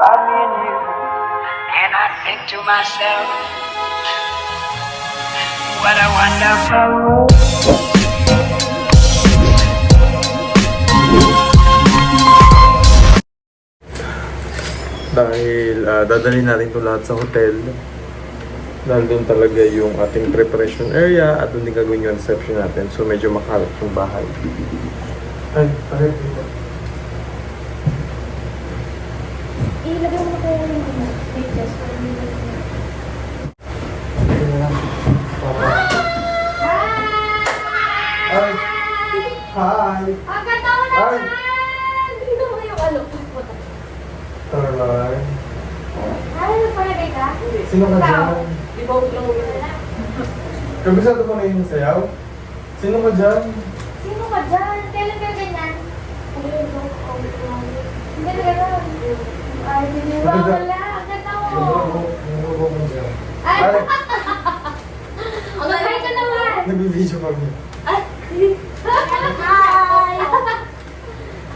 by me and you. And I think to myself, what a wonderful world. Dahil dadalhin natin ito lahat sa hotel. Dahil doon talaga yung ating preparation area at doon din gagawin yung reception natin. So medyo makalat yung bahay. Ay, bakit dito? Ilagay mo na kayo yung pictures. Ay! Hi! Ang ganda mo Ay! naman! Dito mo yung ano. Caroline? Ay, nagpalagay ka? Sino ka dyan? Di ba huwag lang wala? Kabisado mo na yung sayaw? Sino ka dyan? Sino ka dyan? Kailan ka ganyan? Hindi na gano'n. Ay, hindi ba wala? Ang ganda mo. Ay! Ang ganda ka naman! Nag-video kami. Ay! Hi!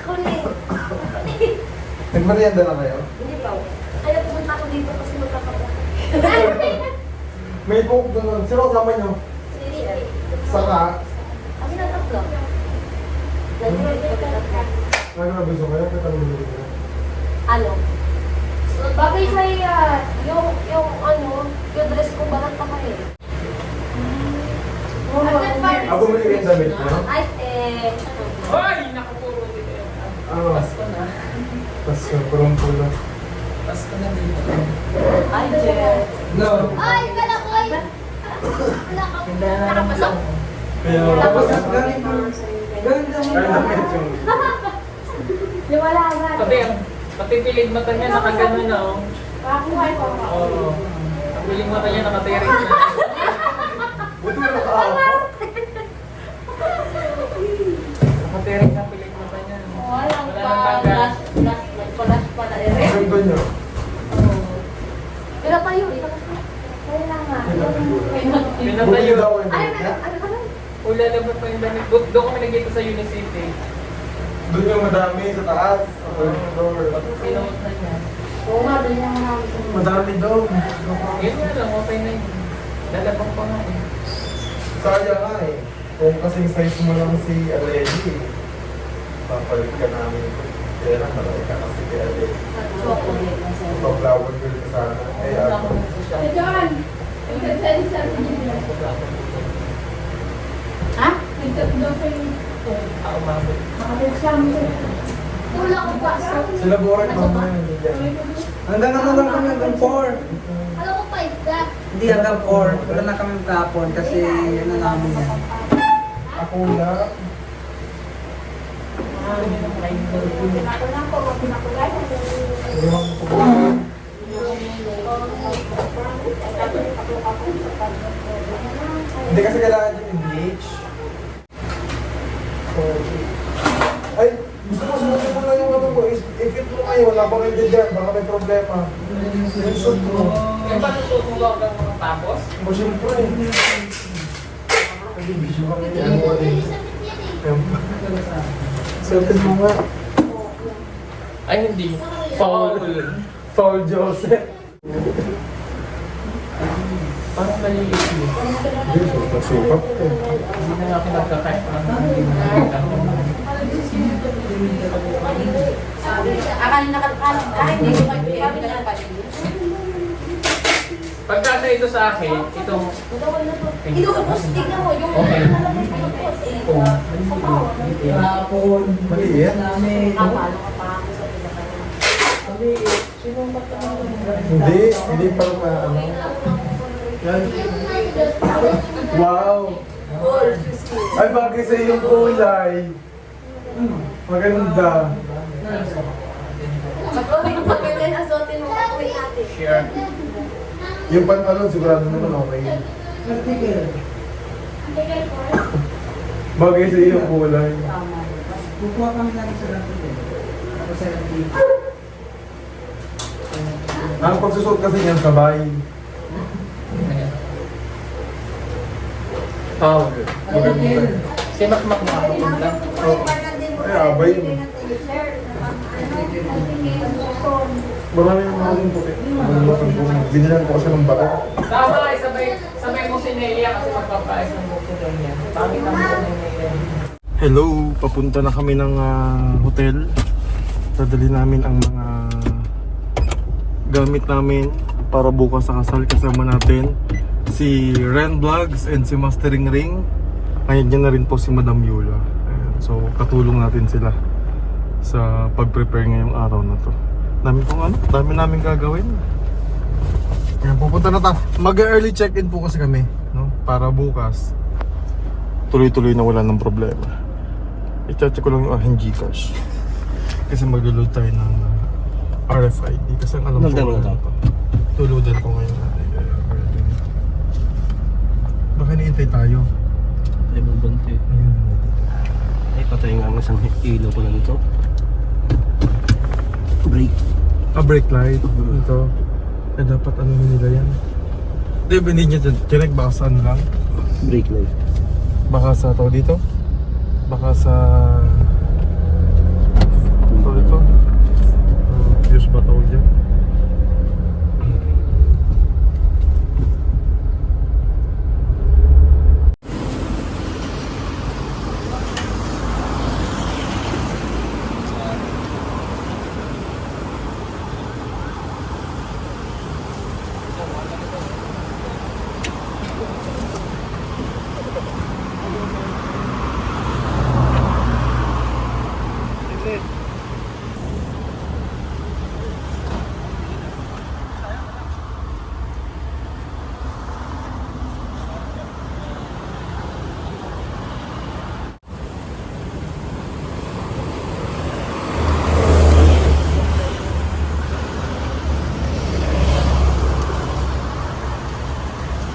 Ako rin. Nagmarianda na kayo? Hindi pa. Kaya pumunta ako dito kasi magkakapa. May coke doon. Sino kasama nyo? Saka? Kami na tatlo. Nagkabiso kayo? Katanong kayo? Ano? Bagay sa yung ano, yung dress ko barat pa kayo. Ako muli kayong damit nyo? Ay, Hoy! Nakapuro dito yun. Ano? Pasko na. Tapos pulong-pulong. Pasko na dito. ay, Jer. No. Ay, kalakoy! Nakapasok? Kaya, Tapos, galing damit yung... Liwalagan. Pati pilig mata niya nakagano na oh. Pakuhay ko. Oo. Ang pilig mata niya nakatiring na. Buti mo nakaapo. Nakatiring na pilig mata niya. Walang Wala nang tanggal. pa-dash pa na rin. Ganda nyo. Pero tayo, kaya lang nga. Buti Pinatayo. daw yung Ay, damit niya. ano ka lang? Ula naman pa yung damit. Doon kami nagkita sa Unicity. Doon yung madami sa taas. Sa third floor. Sinuot na niya. Oo nga, doon yung marami. Madami daw. Yun na lang, okay na yun. Lalabang pa nga eh. Sayang nga eh. Kung kasing size mo lang si Aledi, papalit ka namin. Kaya lang, malaki ka kasi kay Aledi. So, flower girl ka sana. Eh, ako. Hey, John! Ha? Umabot. Wala ko pa. Sila Borat, mamaya hindi yan. Hanggang ano lang kami, hanggang 4. Alam ko pa, that. Hindi hanggang 4. Wala na kami kapon kasi yun na namin yan. Ako lang. Pinakulang ko, pinakulay. Ewan ko ba? Hindi kasi kailangan yung engage. So, ay, gusto ko sumunod mo lang yung ano mo. If-it mo kayo, wala pa kayo dyan. Baka may problema. Yung shoot mo. Eh, paano suot mo ba hanggang matapos? O, siyempre. Nag-video kami. Ano ba din? Selfie mo nga. Ay, hindi. Foul. Paul Joseph. Parang maliliit mo. Hindi, super ko. Hindi na nga ako nagkakain. Parang hindi mo nakikita ko. Akala nakakalang kahit hindi ko kami na Pagkasa ito sa akin, itong... Inuubos, tignan mo, yung Okay. Kapon. Maliit. Namin. Kapalo ka pa ako sa pinakalan. Hindi pa rin ano. Yan. Wow! Ay, bagay sa iyong kulay. Maganda. Pag ganyan asotin mo, kakuwi natin. Share. Yung pantalon, sigurado naman okay. Article. Bagay sa iyong kulay. Kukuha kami natin sa article. Ako sa article. Ang pagsusot kasi niyan sabay. Foul. Article. Si Makmak makapunta. Ay, abay yun. Marami yung mga yung puti. Binilan ko kasi ng bato. Tama, sabay mo si Nelia kasi magpapaayos ng buko daw niya. Pangit ang buko ni Nelia. Hello, papunta na kami ng hotel. Dadali namin ang mga gamit namin para bukas sa kasal. Kasama natin si Ren Vlogs and si Mastering Ring. Ngayon dyan na rin po si Madam Yula. Ayan, so katulong natin sila sa pag-prepare ngayong araw na to. Dami namin gagawin. Ayan, pupunta na tayo. Mag-early check-in po kasi kami, no? Para bukas tuloy-tuloy na wala ng problema. I-check ko lang yung aking Gcash. Kasi mag-load tayo ng RFID. Kasi ang alam ko wala pa. Tuludan ko ngayon. Baka niintay tayo. Ay, mabante. Ayun. Ay, patay nga ang isang ilaw ko lang ito. Break. Brake light. Ito. Dapat ano nila yan. Hindi niya chinek. Baka sa ano lang. Break light. Baka sa tao dito. Baka sa ito. Fuse ba tawag dyan?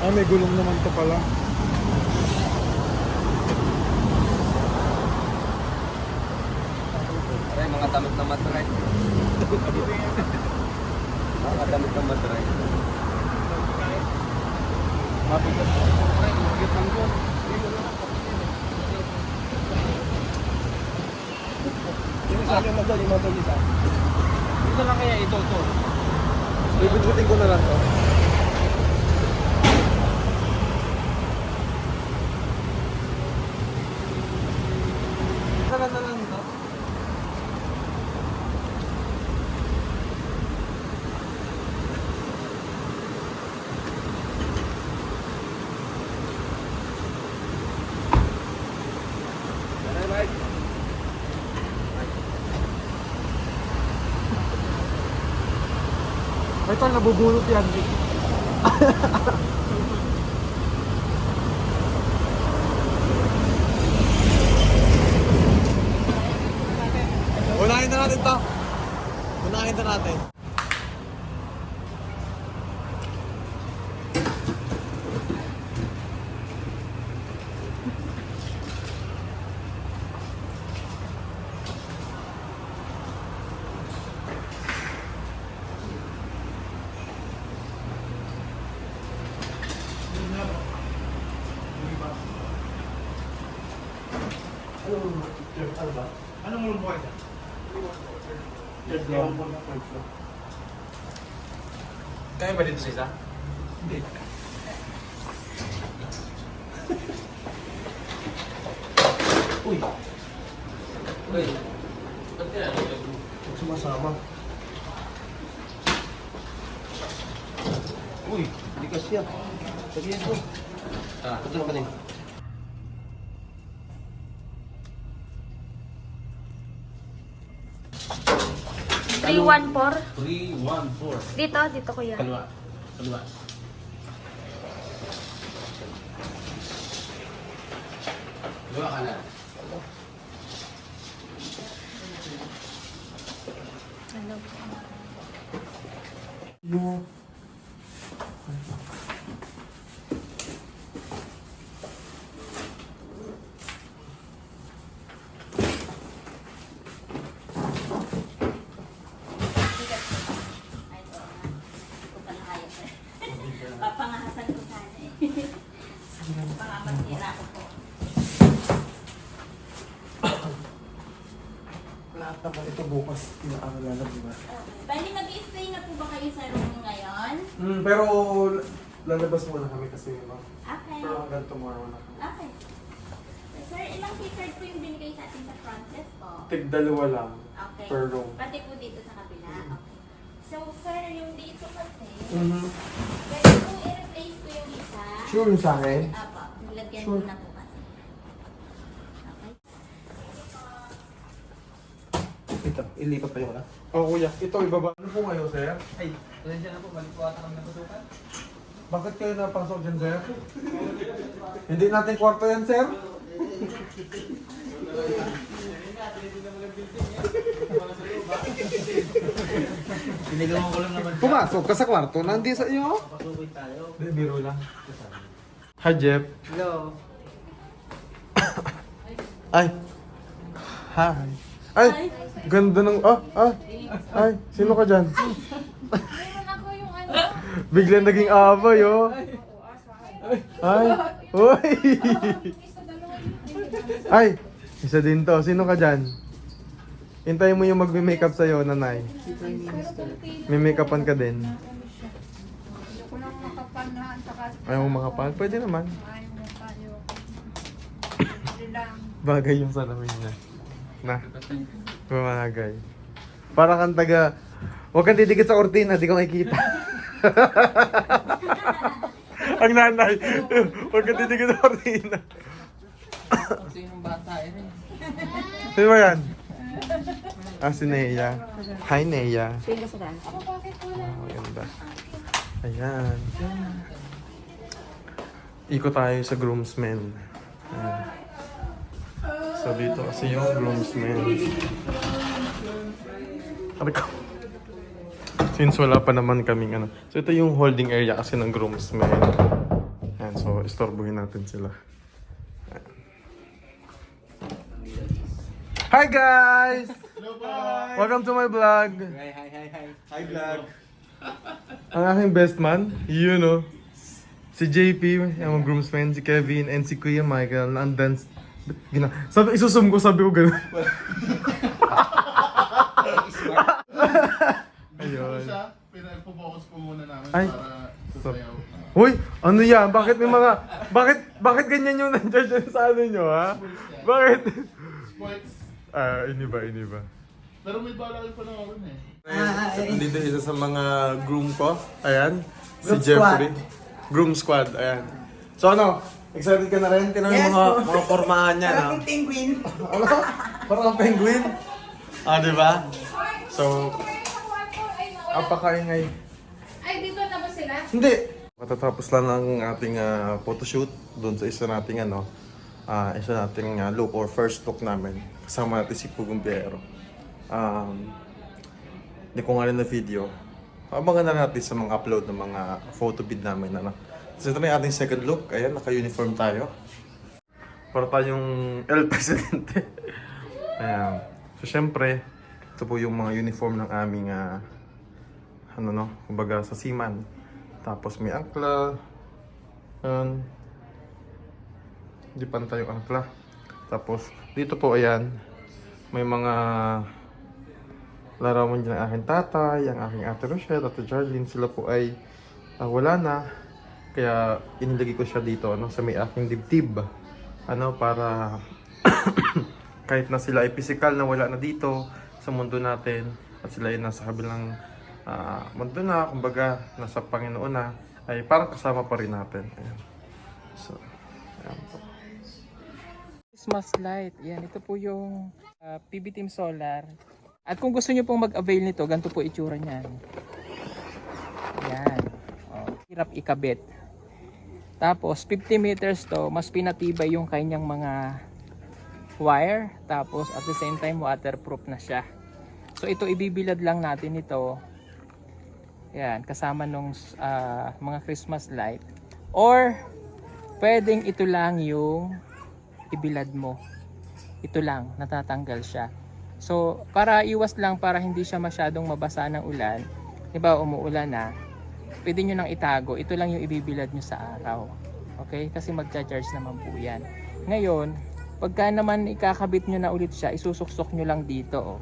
May gulong naman to pala. Ay, mga damit na matry. Mga damit na matry. Mabigat po. Ay, mabigat lang po. Yung isa yung madali, madali ka. Dito lang kaya ito. Bibigutin ko na lang to. Ito, nabubulot yan. Unahin na natin to. Unahin na natin. Anong mulong buhay ka? Kaya ba dito sa isa? Hindi. Uy! Uy! Ba't yan? Huwag sumasama. Uy! Likas yan. Sabihin ko. Ito ka din. 314. 314. Dito kuya. Kaliwa. Kaliwa ka na. Ano po? Papangahasan ko sana eh. Baka masira ko po. Lahat naman ito bukas. lalabas. Bali, mag-stay na po ba kayo sa room ngayon? Pero lalabas muna kami kasi Okay. pero hanggang tomorrow na kami. Okay. Sir, ilang keycard po yung binigay sa atin sa front desk po? Tig-dalawa lang Okay. per room. Pati po dito sa kabila. Okay. So, sir, yung dito kasi, pwede po i-replace ko yung isa. Sure yung sa akin? Apo, nilagyan Sure. ko na po kasi. Okay. Ito, ilipat pa yung wala. Oh, kuya. Ito, ibaba. Ano po kayo, sir? Ay, pasensya na po, balik po ata kami napasukan. Bakit kayo napasok dyan, sir? Hindi natin kwarto yan, sir? Sinigawan ko lang naman. Pumasok ka sa kwarto. Nandi sa iyo? Pasukin tayo. Hindi, biro lang. Hi, Jeff. Hello. Ay. Hi. Ay, ganda ng... Ay, sino ka dyan? Biglang naging abay, oh. Ay. Uy. Ay, isa din to. Sino ka dyan? Hintayin mo yung magme-makeup sa'yo, nanay. May makeupan ka din. Ko lang makapanaan saka Ayaw mo makapan? Pwede naman. ayaw mo tayo. Hindi lang. Bagay yung salamin niya. Na. Bumagay. Para kang taga... Huwag kang titigit sa kortina, di ko makikita. Ang nanay. Huwag kang titigit sa kortina. Sinong bata yun? Sino ba yan? Si Nea. Hi, Nea. Maganda. Ayan. Ikot tayo sa groomsmen. Ayan. So dito kasi yung groomsmen. Ano ko? Since wala pa naman kaming ano. So ito yung holding area kasi ng groomsmen. Ayan, so istorbohin natin sila. Ayan. Hi guys! Hello po! Welcome to my vlog. Hi vlog! Ang aking best man, you know. Si JP, yung groomsmen, si Kevin, and si Kuya Michael, na dance. Sabi, isusum ko, sabi ko gano'n. Ayun. Siya, pinag-focus po muna namin Ay. para sasayaw. Uy, ano yan? Bakit may mga... Bakit ganyan yung nandiyan dyan sa ano nyo, ha? Bakit? Sports. Iniba. Pero may bala kayo pa na rin eh. Dito isa sa mga groom ko. Ayan. Si Jeffrey. Groom squad. Ayan. So ano? Excited ka na rin? Tinan mo yung mga formahan niya, no? Parang penguin. Ano? Parang ang penguin. Diba? So, apakaingay. Ay, dito na ba sila? Hindi! Matatapos lang ang ating photoshoot doon sa isa nating look or first look namin. Kasama natin si Pugong Piero. Hindi ko nga rin na video. Abangan na natin sa mga upload ng mga photo bid namin. So ito na yung ating second look. Ayan, naka-uniform tayo. Para tayong El Presidente. Ayan. So syempre, ito po yung mga uniform ng aming kumbaga sa seaman. Tapos may angkla. Hindi pantay yung angkla. Tapos dito po ayan, may mga larawan dyan ng aking tatay, ang aking ate Rochelle, ate Charlene. Sila po ay wala na. Kaya inilagay ko siya dito sa may aking dibdib. Para kahit na sila ay physical na wala na dito sa mundo natin at sila ay nasa kabilang mundo na, kumbaga nasa Panginoon na, ay parang kasama pa rin natin. Ayan. So, ayan po. Christmas light. Yan, ito po yung PB Team Solar. At kung gusto nyo pong mag-avail nito, ganito po itsura niyan. Yan. Hirap ikabit. Tapos 50 meters to, mas pinatibay yung kanyang mga wire. Tapos at the same time waterproof na siya. So ito ibibilad lang natin ito. Yan, kasama nung mga Christmas light. Or pwedeng ito lang yung ibilad mo. Ito lang, natatanggal siya. So para iwas lang, para hindi siya masyadong mabasa ng ulan. Diba umuulan na, pwede nyo nang itago. Ito lang yung ibibilad nyo sa araw. Okay? Kasi magcha-charge naman po yan. Ngayon, pagka naman ikakabit nyo na ulit siya, isusuksok nyo lang dito. Oh.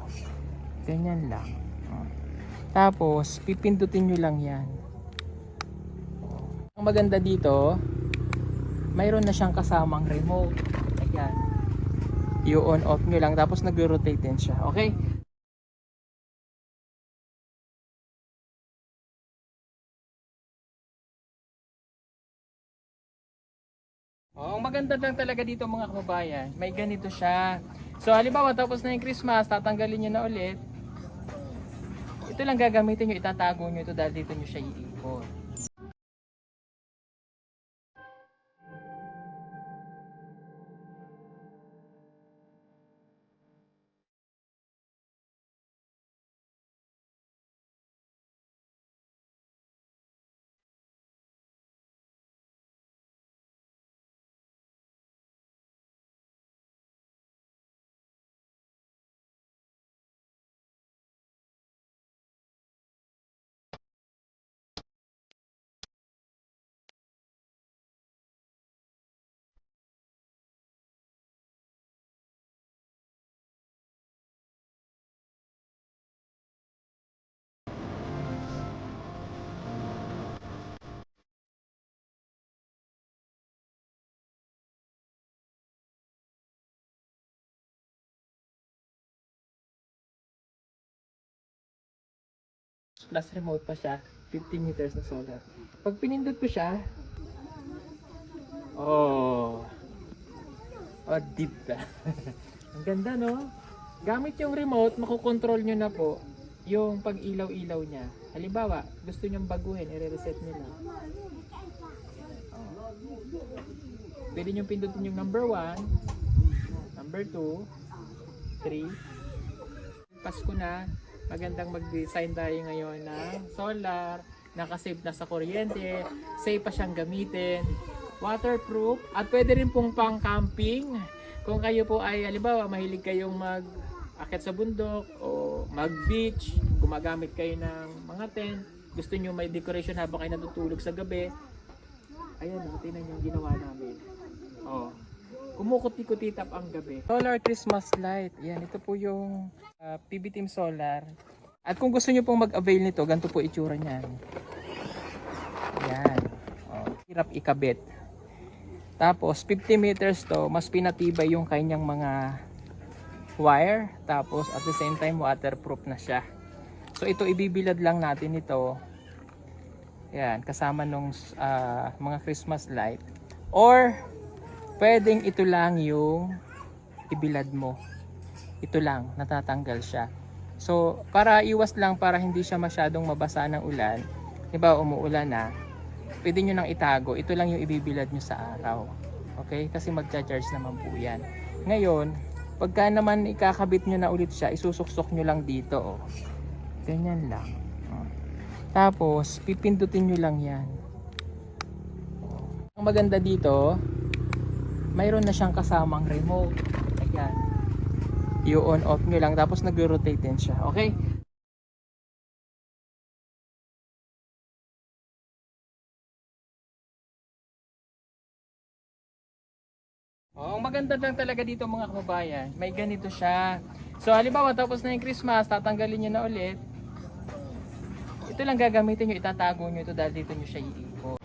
Ganyan lang. Oh. Tapos, pipindutin nyo lang yan. Ang maganda dito, mayroon na siyang kasamang remote. Ayan. I-on off nyo lang, tapos nag-rotate din siya. Okay? Oh, ang maganda lang talaga dito mga kababayan, may ganito siya. So halimbawa tapos na yung Christmas, tatanggalin nyo na ulit. Ito lang gagamitin nyo, itatago nyo ito dahil dito nyo siya iikot. Plus remote pa siya, 50 meters na solar. Pag pinindot ko siya, oh deep ka. Ang ganda no? Gamit yung remote, makokontrol nyo na po yung pag-ilaw-ilaw niya. Halimbawa, gusto nyong baguhin, i-reset nyo na. Oh. Pwede nyo pindutin yung number 1, number 2, 3. Pasko na, magandang mag-design tayo ngayon ng solar, nakasave na sa kuryente, safe pa siyang gamitin, waterproof, at pwede rin pong pang camping. Kung kayo po ay halimbawa mahilig kayong mag-akit sa bundok o mag-beach, gumagamit kayo ng mga tent, gusto nyo may decoration habang kayo natutulog sa gabi, ayan o, tingnan nyo yung ginawa namin. Oh, kumukuti-kutitap ang gabi. Solar Christmas light, yan, ito po yung PB Team Solar. At kung gusto nyo pong mag-avail nito, ganito po itsura niyan. Yan. Oh, hirap ikabit. Tapos 50 meters to, mas pinatibay yung kanyang mga wire. Tapos at the same time waterproof na siya. So ito ibibilad lang natin ito. Yan, kasama nung mga Christmas light. Or pwedeng ito lang yung ibilad mo. Ito lang, natatanggal siya. So para iwas lang, para hindi siya masyadong mabasa ng ulan, diba umuulan na, pwede nyo nang itago, ito lang yung ibibilad nyo sa araw. Okay? Kasi magcha-charge naman po yan. Ngayon, pagka naman ikakabit nyo na ulit siya, isusuksok nyo lang dito. Oh. Ganyan lang. Oh. Tapos, pipindutin nyo lang yan. Oh. Ang maganda dito, mayroon na siyang kasamang remote. Ayan. I-on off nyo lang, tapos nag-rotate din siya. Okay? Oh, ang maganda lang talaga dito mga kababayan, may ganito siya. So halimbawa tapos na yung Christmas, tatanggalin nyo na ulit. Ito lang gagamitin nyo, itatago nyo ito dahil dito nyo siya iikot.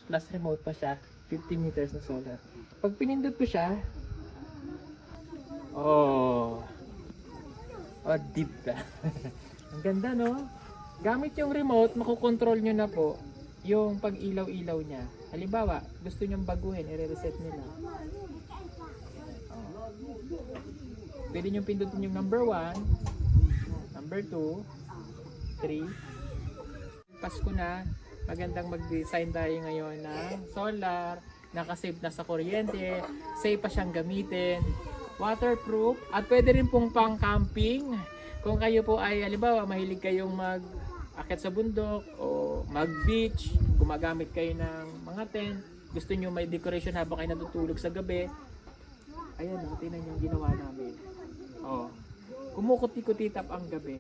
Plus remote pa siya, 50 meters na solar. Pag pinindot ko siya, oh deep ka. Ang ganda no? Gamit yung remote, makokontrol nyo na po yung pag-ilaw-ilaw niya. Halimbawa, gusto nyong baguhin, i-reset nila. Oh. Pwede nyo pindutin yung number 1, number 2, 3. Pasko na, magandang mag-design tayo ngayon ng solar, nakasave na sa kuryente, safe pa siyang gamitin, waterproof, at pwede rin pong pang-camping. Kung kayo po ay, halimbawa, mahilig kayong mag-akit sa bundok o mag-beach, gumagamit kayo ng mga tent, gusto nyo may decoration habang kayo natutulog sa gabi, ayan o, tingnan nyo yung ginawa namin. Oh, kumukuti-kuti tap ang gabi.